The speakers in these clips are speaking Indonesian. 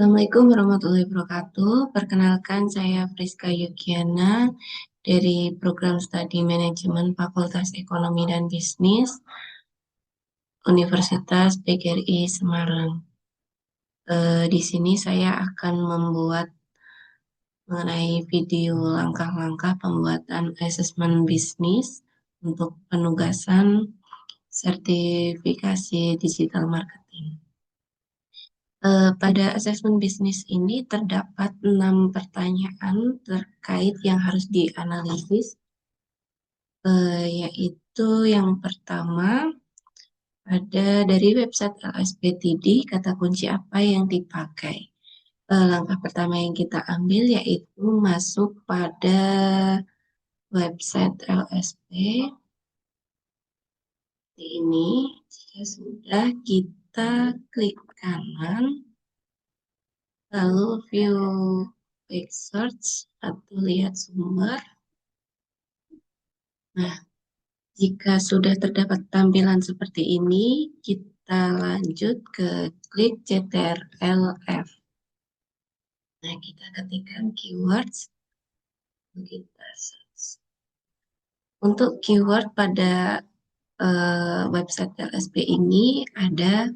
Assalamualaikum warahmatullahi wabarakatuh. Perkenalkan, saya Friska Yukiana dari Program Studi Manajemen Fakultas Ekonomi dan Bisnis Universitas PGRI Semarang. Di sini saya akan membuat mengenai video langkah-langkah pembuatan asesmen bisnis untuk penugasan sertifikasi digital marketing. Pada asesmen bisnis ini terdapat 6 pertanyaan terkait yang harus dianalisis, yaitu yang pertama, ada dari website LSPTD, kata kunci apa yang dipakai. Langkah pertama yang kita ambil yaitu masuk pada website LSP. Ini, jika sudah, kita klik kanan, lalu view quick search atau lihat sumber. Nah, jika sudah terdapat tampilan seperti ini, kita lanjut ke klik CTRL-F. Nah, kita ketikkan keywords, kita search. Untuk keyword pada website LSP ini ada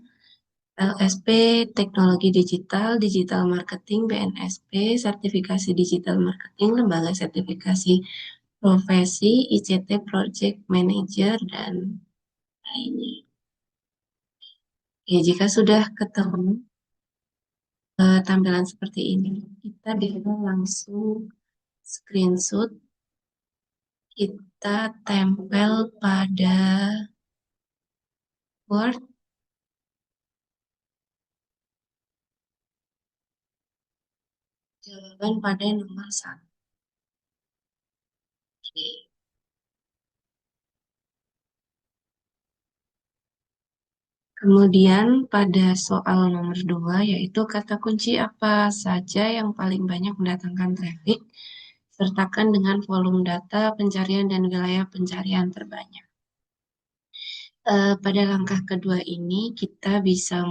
LSP Teknologi Digital, Digital Marketing, BNSP, Sertifikasi Digital Marketing, Lembaga Sertifikasi Profesi, ICT Project Manager, dan lainnya. Ya, jika sudah ketemu tampilan seperti ini, kita bisa langsung screenshot, kita tempel pada Word, jawaban pada nomor 1. Oke. Kemudian pada soal nomor 2, yaitu kata kunci apa saja yang paling banyak mendatangkan traffic, sertakan dengan volume data pencarian dan wilayah pencarian terbanyak. Pada langkah kedua ini kita bisa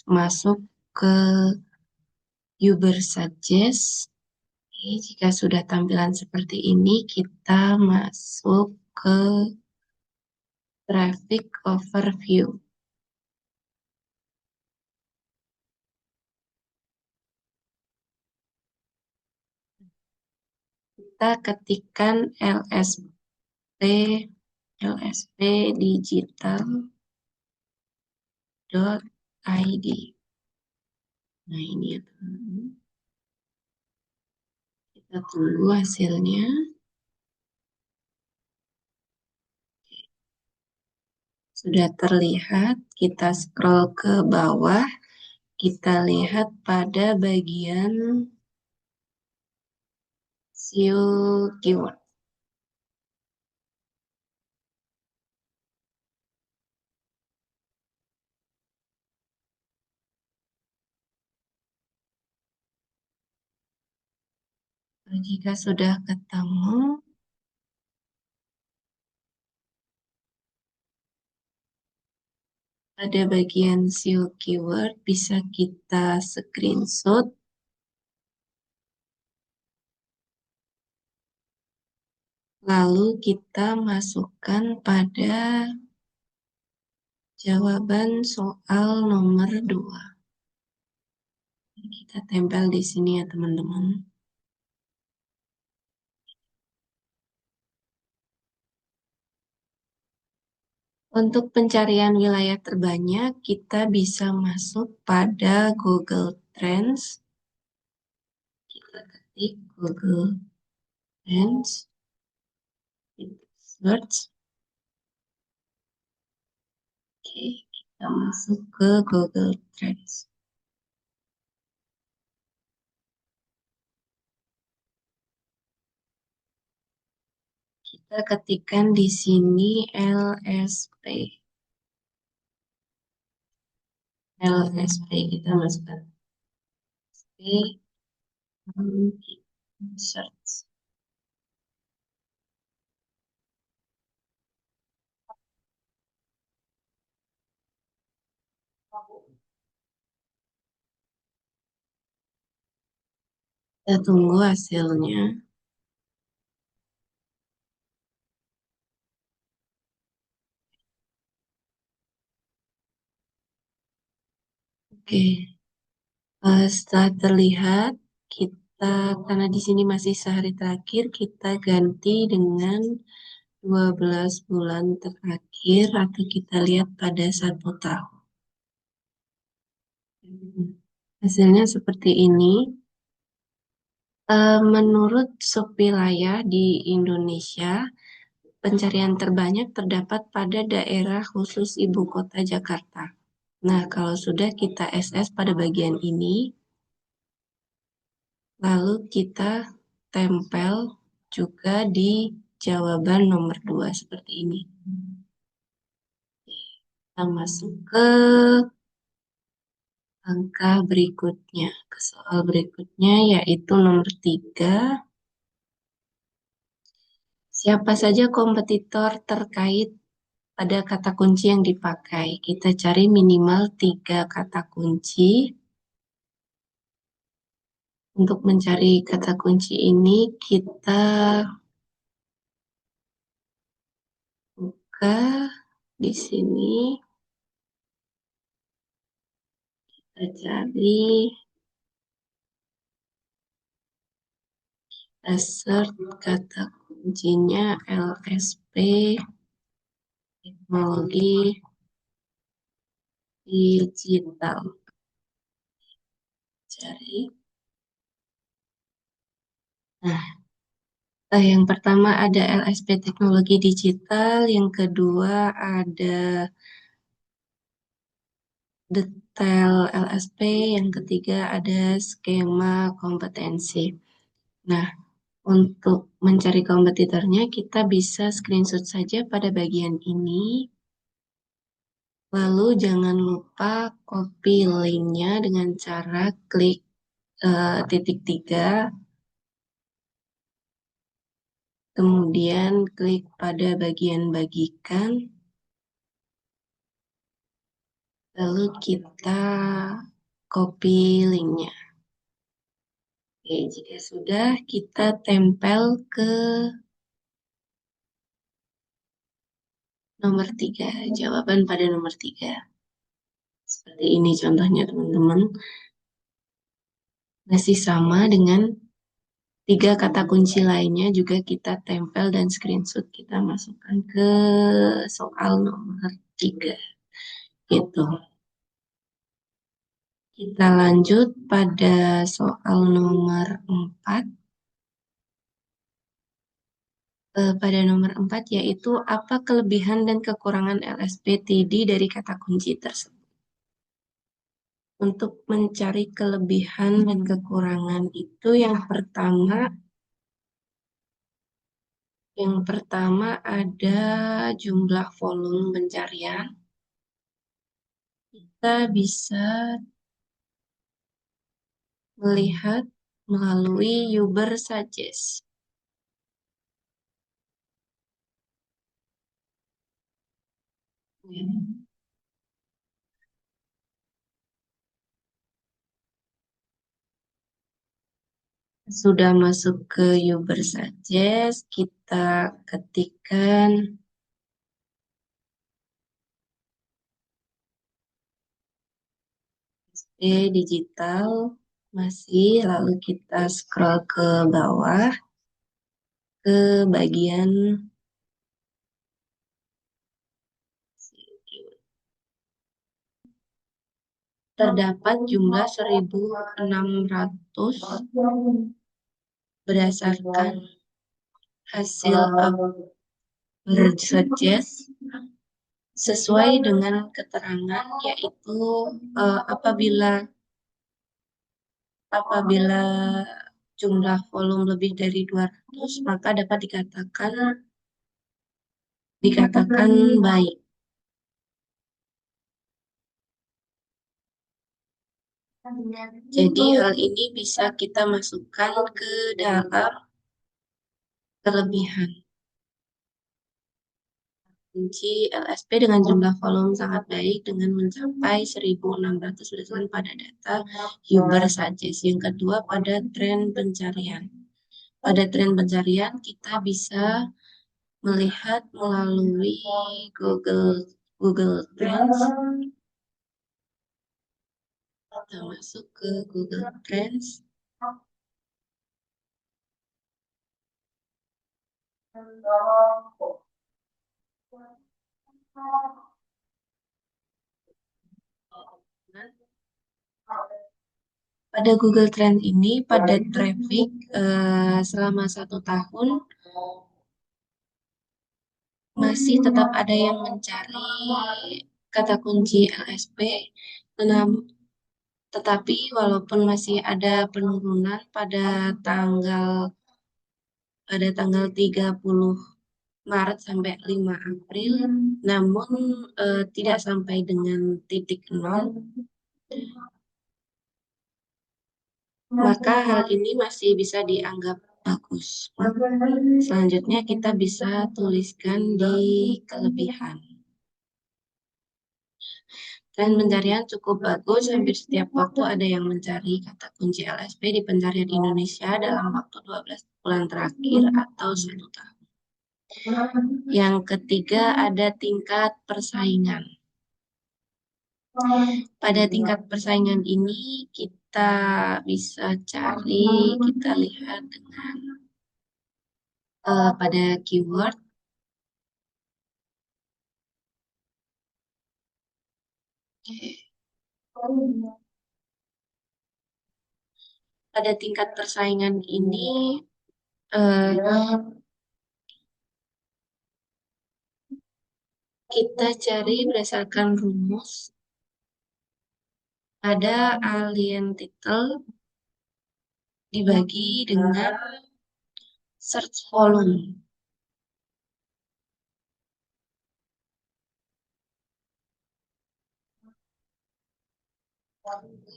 masuk ke Uber Suggest. Jika sudah tampilan seperti ini, kita masuk ke Traffic Overview. Kita ketikkan lspdigital.id. Nah, ini ya teman-teman. Kita tunggu hasilnya. Sudah terlihat, kita scroll ke bawah, kita lihat pada bagian SEO keyword. Jika sudah ketemu, pada bagian SEO keyword bisa kita screenshot, lalu kita masukkan pada jawaban soal nomor 2. Kita tempel di sini ya teman-teman. Untuk pencarian wilayah terbanyak, kita bisa masuk pada Google Trends. Kita ketik Google Trends, kita search. Oke, kita masuk ke Google Trends. Kita ketikkan di sini LSP. LSP kita masukkan LSP, lalu kita search. Kita tunggu hasilnya. Oke, setelah terlihat, kita karena di sini masih sehari terakhir, kita ganti dengan 12 bulan terakhir atau kita lihat pada 1 tahun. Hasilnya seperti ini. Menurut subwilayah di Indonesia, pencarian terbanyak terdapat pada daerah khusus ibu kota Jakarta. Nah, kalau sudah kita SS pada bagian ini, lalu kita tempel juga di jawaban nomor 2 seperti ini. Kita masuk ke angka berikutnya, ke soal berikutnya yaitu nomor 3. Siapa saja kompetitor terkait pada kata kunci yang dipakai? Kita cari minimal 3 kata kunci. Untuk mencari kata kunci ini, kita buka di sini, kita cari, kita search kata kuncinya LSP, teknologi digital. Cari. Nah, yang pertama ada LSP teknologi digital, yang kedua ada detail LSP, yang ketiga ada skema kompetensi. Nah, untuk mencari kompetitornya, kita bisa screenshot saja pada bagian ini. Lalu jangan lupa copy linknya dengan cara klik titik 3, kemudian klik pada bagian bagikan, lalu kita copy linknya. Oke, jika sudah, kita tempel ke nomor 3, jawaban pada nomor 3. Seperti ini contohnya, teman-teman. Masih sama dengan 3 kata kunci lainnya juga kita tempel dan screenshot. Kita masukkan ke soal nomor 3. Gitu. Kita lanjut pada soal nomor 4. Pada nomor 4 yaitu apa kelebihan dan kekurangan LSPTD dari kata kunci tersebut. Untuk mencari kelebihan dan kekurangan itu yang pertama ada jumlah volume pencarian. Kita bisa melihat melalui Uber Suggest. Sudah masuk ke Uber Suggest, kita ketikkan digital masih, lalu kita scroll ke bawah ke bagian terdapat jumlah 1.600 berdasarkan hasil suggest sesuai dengan keterangan yaitu apabila apabila jumlah volume lebih dari 200 maka dapat dikatakan baik. Jadi hal ini bisa kita masukkan ke dalam kelebihan. kunci LSP dengan jumlah volume sangat baik dengan mencapai 1.600 berdasarkan pada data Uber Suggest. Yang kedua, pada tren pencarian. Pada tren pencarian kita bisa melihat melalui Google Google Trends. Kita masuk ke Google Trends. Pada Google Trend ini, pada traffic selama 1 tahun masih tetap ada yang mencari kata kunci LSP, tetapi walaupun masih ada penurunan pada tanggal 30 Maret sampai 5 April, namun tidak sampai dengan titik nol, maka hal ini masih bisa dianggap bagus. Selanjutnya kita bisa tuliskan di kelebihan. Tren pencarian cukup bagus, hampir setiap waktu ada yang mencari kata kunci LSP di pencarian Indonesia dalam waktu 12 bulan terakhir atau 1 tahun. Yang ketiga, ada tingkat persaingan. Pada tingkat persaingan ini kita bisa kita lihat dengan pada keyword. Pada tingkat persaingan ini kita cari berdasarkan rumus. Ada alien title dibagi dengan search volume.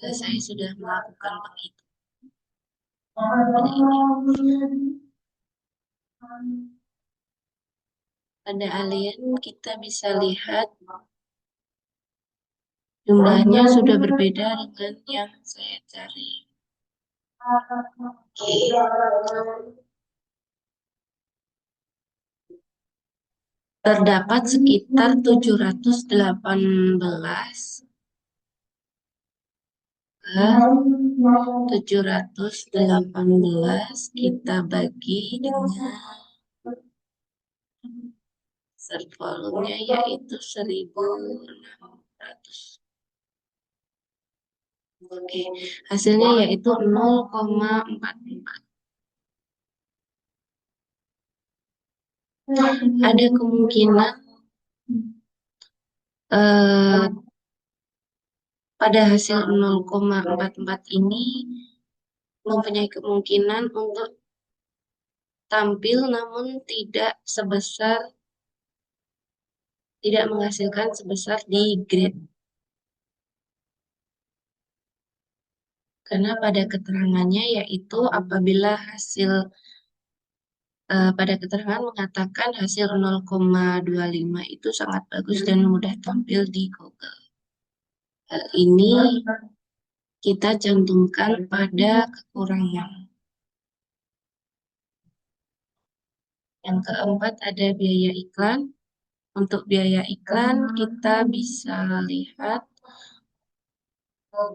Saya sudah melakukan penghitungan. Pada alien kita bisa lihat jumlahnya sudah berbeda dengan yang saya cari. Terdapat sekitar 718 kita bagi dengan search volume-nya yaitu 1.600. Oke, hasilnya yaitu 0,44. Ada kemungkinan pada hasil 0,44 ini mempunyai kemungkinan untuk tampil namun tidak menghasilkan sebesar di grade. Karena pada keterangannya yaitu apabila pada keterangan mengatakan hasil 0,25 itu sangat bagus dan mudah tampil di Google. Hal ini kita cantumkan pada kekurangan. Yang keempat ada biaya iklan. Untuk biaya iklan kita bisa lihat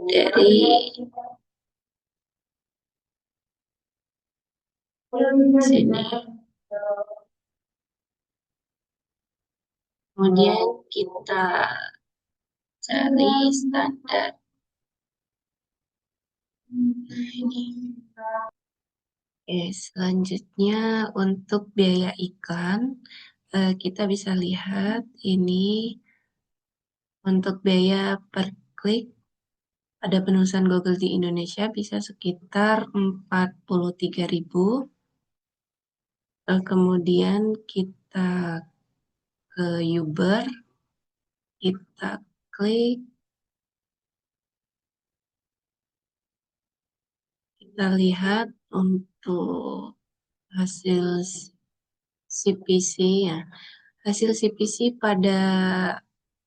dari sini. Kemudian kita cari standar. Nah, ini. Oke, selanjutnya untuk biaya iklan, kita bisa lihat ini untuk biaya per klik pada penulisan Google di Indonesia bisa sekitar 43.000. Kemudian kita ke Uber, kita klik, kita lihat untuk hasil CPC ya. Hasil CPC pada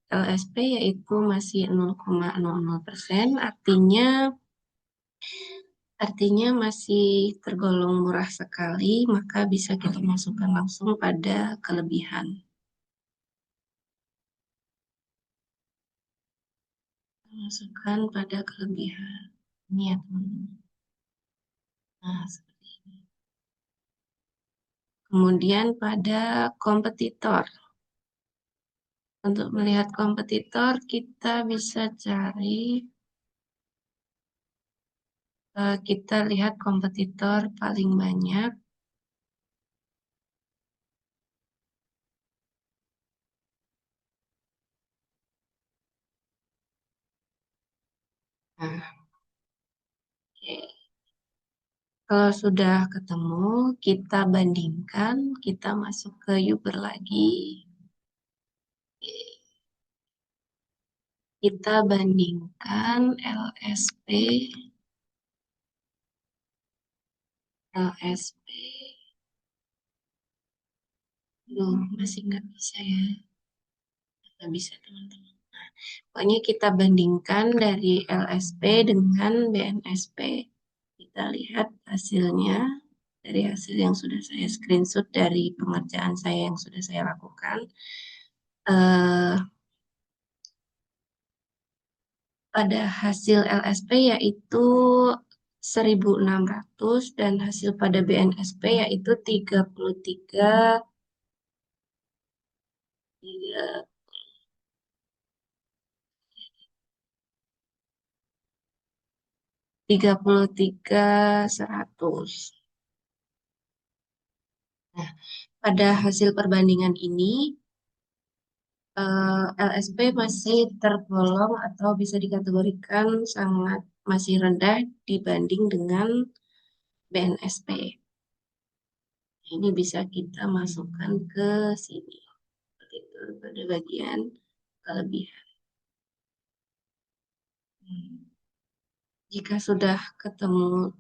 LSP yaitu masih 0,00%, artinya masih tergolong murah sekali, maka bisa kita masukkan langsung pada kelebihan. Masukkan pada kelebihan. Ini ya teman-teman. Nah, seperti ini. Kemudian pada kompetitor. Untuk melihat kompetitor, kita bisa cari, kita lihat kompetitor paling banyak. Nah, oke. Kalau sudah ketemu, kita bandingkan, kita masuk ke Uber lagi. Kita bandingkan LSP, Duh, masih nggak bisa ya, nggak bisa teman-teman. Pokoknya kita bandingkan dari LSP dengan BNSP. Kita lihat hasilnya dari hasil yang sudah saya screenshot dari pengerjaan saya yang sudah saya lakukan. Eh, pada hasil LSP yaitu 1.600 dan hasil pada BNSP yaitu 33.100. Nah, pada hasil perbandingan ini LSP masih tergolong atau bisa dikategorikan sangat masih rendah dibanding dengan BNSP. Ini bisa kita masukkan ke sini, seperti itu, pada bagian kelebihan. Jika sudah ketemu,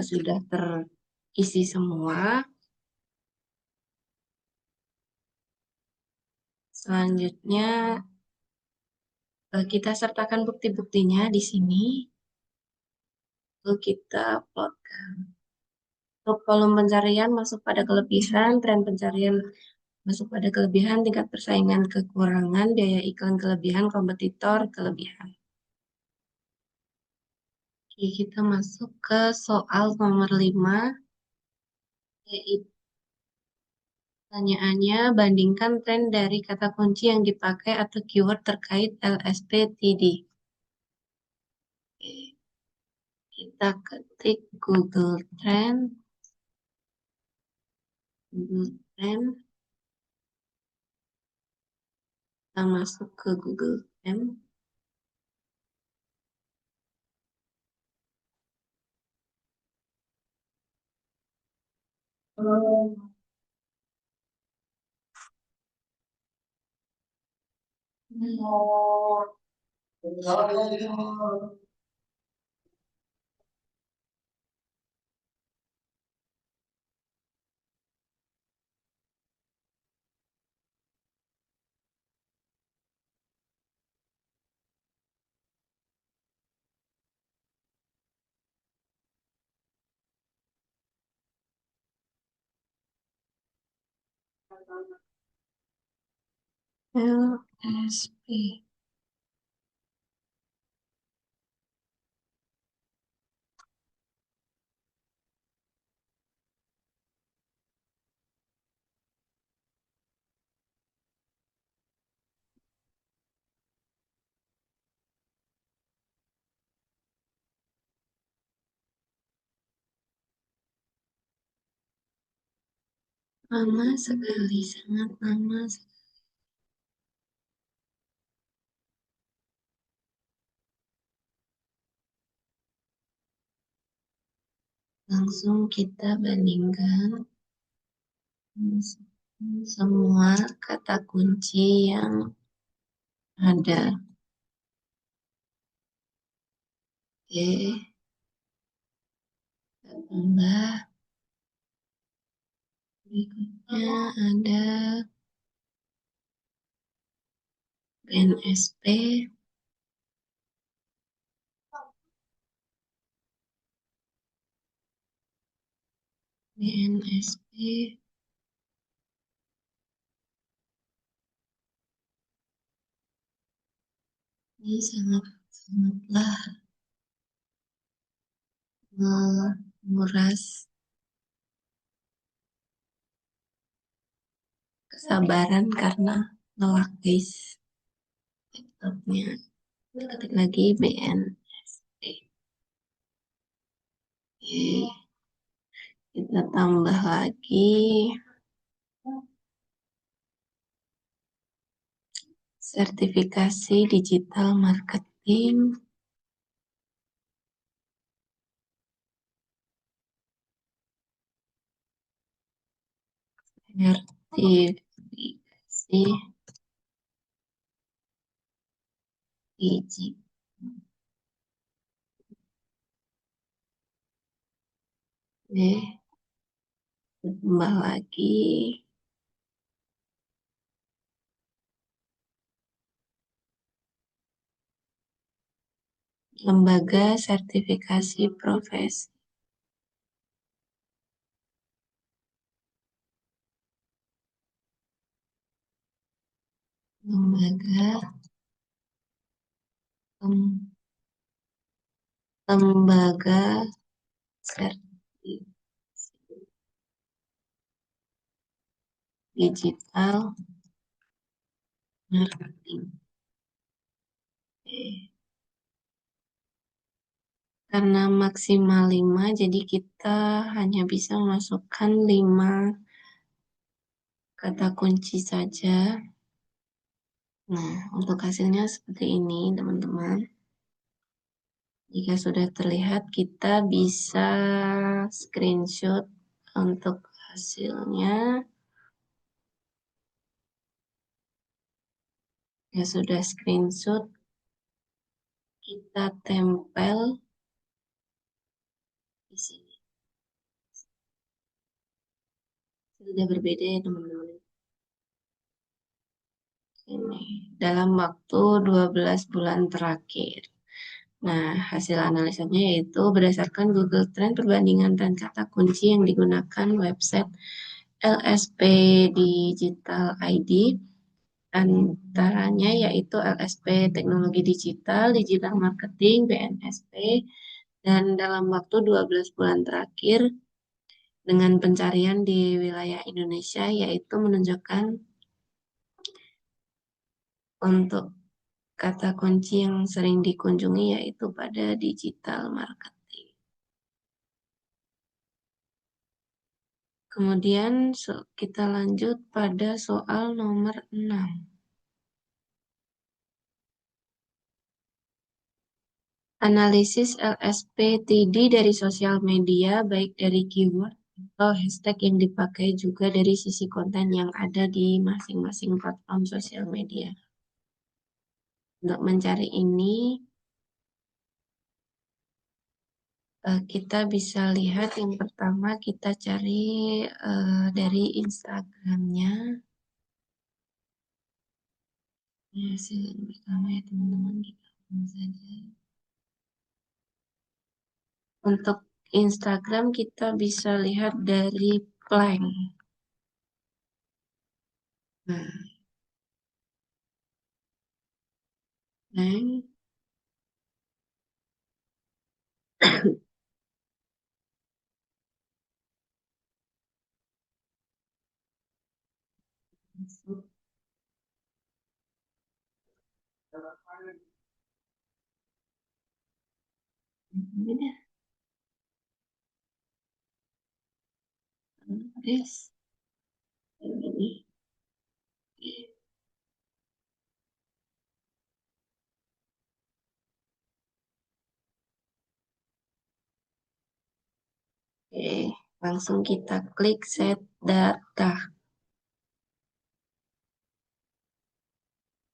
sudah terisi semua, selanjutnya kita sertakan bukti-buktinya di sini, lalu kita plotkan. Untuk volume pencarian masuk pada kelebihan, tren pencarian masuk pada kelebihan, tingkat persaingan kekurangan, biaya iklan kelebihan, kompetitor kelebihan. Oke, kita masuk ke soal nomor 5, yaitu pertanyaannya, bandingkan tren dari kata kunci yang dipakai atau keyword terkait LSPTD. Oke, kita ketik Google Trend, kita masuk ke Google Trend. LSP. Lama sekali, sangat lama sekali. Langsung kita bandingkan semua kata kunci yang ada. Oke, kita tambah. Berikutnya ada BNSP, BNSP, ini sangatlah menguras kesabaran karena ngelak guys laptopnya. Ketik lagi BNSP. Oke, kita tambah lagi sertifikasi digital marketing. Sertifikasi digital. Oke, tambah lagi lembaga sertifikasi profesi. Lembaga lembaga sertifikasi digital marketing. Oke. Karena maksimal 5, jadi kita hanya bisa memasukkan 5 kata kunci saja. Nah, untuk hasilnya seperti ini, teman-teman. Jika sudah terlihat, kita bisa screenshot untuk hasilnya. Ya sudah screenshot, kita tempel di sini. Sudah berbeda ya, teman-teman. Ini dalam waktu 12 bulan terakhir. Nah, hasil analisanya yaitu berdasarkan Google Trend perbandingan tren kata kunci yang digunakan website LSP Digital ID, antaranya yaitu LSP Teknologi Digital, Digital Marketing, BNSP, dan dalam waktu 12 bulan terakhir dengan pencarian di wilayah Indonesia yaitu menunjukkan untuk kata kunci yang sering dikunjungi yaitu pada digital marketing. Kemudian kita lanjut pada soal nomor 6. Analisis LSPTD dari sosial media baik dari keyword atau hashtag yang dipakai juga dari sisi konten yang ada di masing-masing platform sosial media. Untuk mencari ini, kita bisa lihat yang pertama kita cari dari Instagramnya. Ini hasil yang pertama ya teman-teman, kita langsung saja. Untuk Instagram kita bisa lihat dari Plank. Nah, Plank. Ini dah, guys. Ini. Oke, langsung kita klik set data.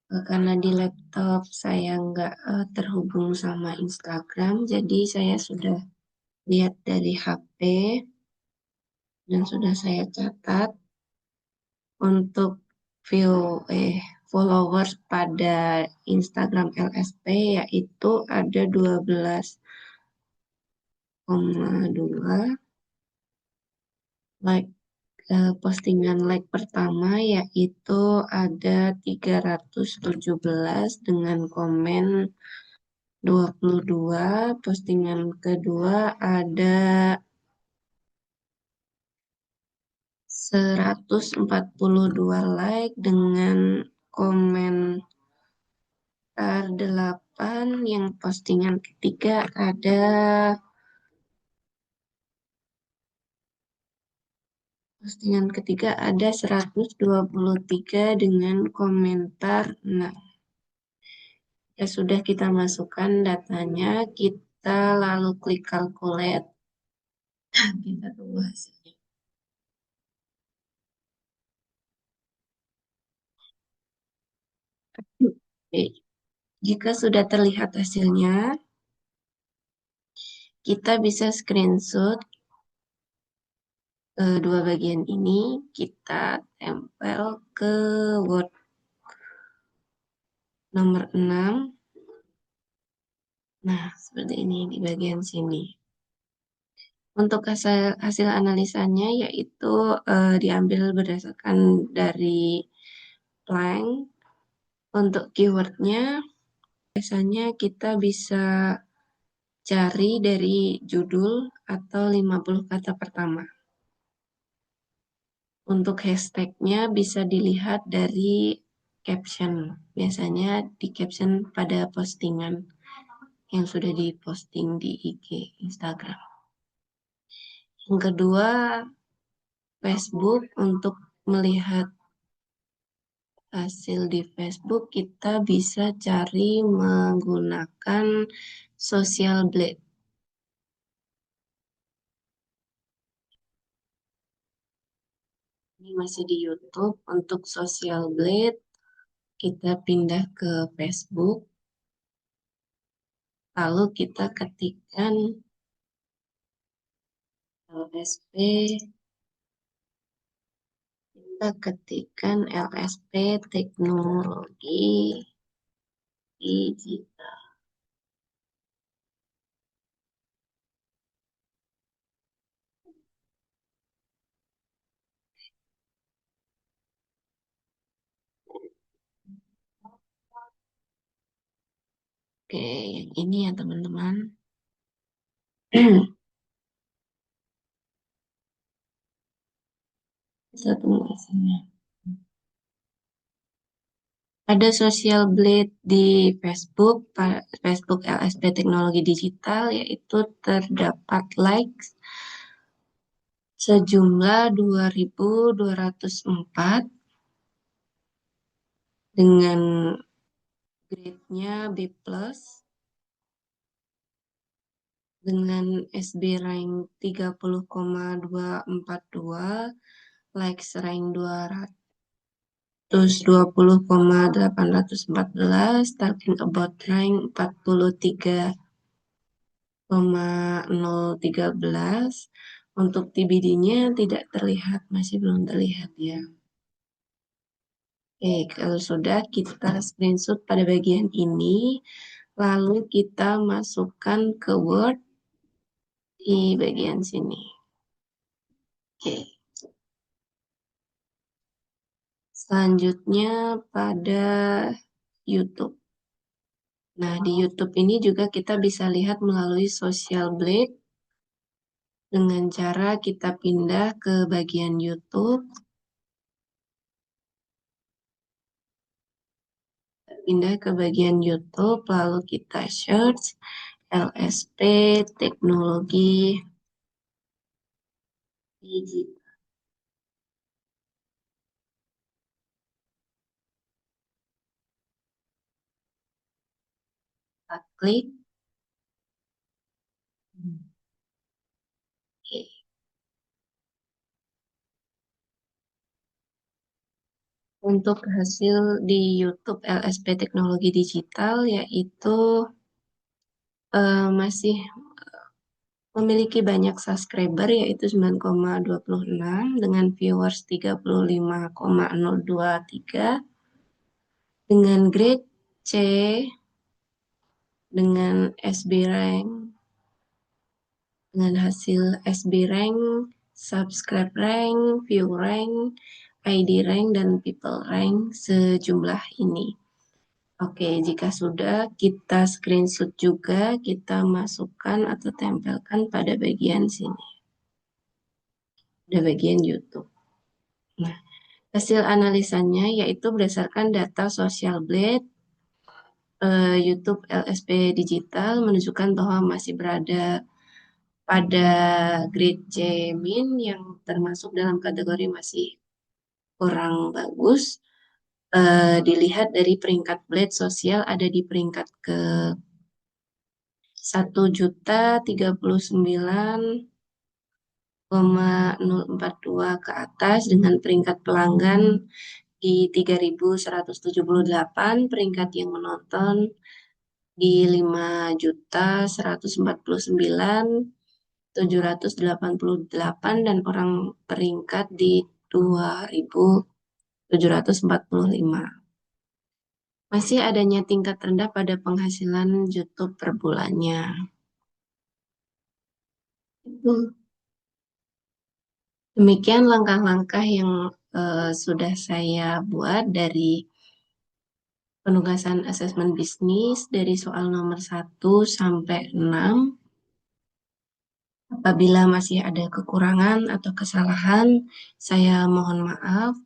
Karena di laptop saya nggak terhubung sama Instagram, jadi saya sudah lihat dari HP dan sudah saya catat untuk view followers pada Instagram LSP yaitu ada 12,2 like. Postingan like pertama yaitu ada 317 dengan komen 22. Postingan kedua ada 142 like dengan komentar 8. Yang postingan ketiga ada 123 dengan komentar 6. Ya sudah, kita masukkan datanya, kita lalu klik calculate. Kita tunggu hasilnya. Oke. Jika sudah terlihat hasilnya, kita bisa screenshot dua bagian ini, kita tempel ke Word nomor 6. Nah, seperti ini di bagian sini. Untuk hasil analisanya yaitu diambil berdasarkan dari Planck. Untuk keywordnya, biasanya kita bisa cari dari judul atau 50 kata pertama. Untuk hashtagnya bisa dilihat dari caption. Biasanya di caption pada postingan yang sudah diposting di IG, Instagram. Yang kedua, Facebook. Untuk melihat hasil di Facebook, kita bisa cari menggunakan Social Blade. Ini masih di YouTube. Untuk Social Blade, kita pindah ke Facebook. Lalu kita ketikkan LSP. Kita ketikkan LSP Teknologi Digital. Oke, yang ini ya teman-teman. Kita tunggu hasilnya. Ada Social Blade di Facebook, Facebook LSP Teknologi Digital, yaitu terdapat likes sejumlah 2.204 dengan grade-nya B+, dengan SB rank 30,242, likes rank 220,814, talking about rank 43,013. Untuk TBD-nya tidak terlihat, masih belum terlihat ya. Oke, kalau sudah, kita screenshot pada bagian ini, lalu kita masukkan ke Word di bagian sini. Oke. Selanjutnya pada YouTube. Nah, di YouTube ini juga kita bisa lihat melalui Social Blade dengan cara kita pindah ke bagian YouTube. Pindah ke bagian YouTube, lalu kita search LSP Teknologi Digital. Kita klik. Oke. Untuk hasil di YouTube LSP Teknologi Digital yaitu masih memiliki banyak subscriber yaitu 9,26 dengan viewers 35,023. Dengan grade C, dengan SB rank, dengan hasil SB rank, subscribe rank, view rank, ID rank, dan people rank sejumlah ini. Oke, jika sudah, kita screenshot juga, kita masukkan atau tempelkan pada bagian sini, pada bagian YouTube. Nah, hasil analisanya yaitu berdasarkan data Social Blade, YouTube LSP Digital menunjukkan bahwa masih berada pada grade C min yang termasuk dalam kategori masih kurang bagus. Dilihat dari peringkat Blade sosial ada di peringkat ke 1.039.042 ke atas dengan peringkat pelanggan di 3.178, peringkat yang menonton di 5.149.788 dan orang peringkat di 2.745. Masih adanya tingkat rendah pada penghasilan YouTube per bulannya. Demikian langkah-langkah yang sudah saya buat dari penugasan asesmen bisnis dari soal nomor 1 sampai 6. Apabila masih ada kekurangan atau kesalahan, saya mohon maaf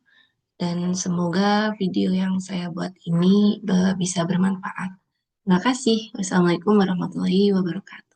dan semoga video yang saya buat ini bisa bermanfaat. Terima kasih. Wassalamualaikum warahmatullahi wabarakatuh.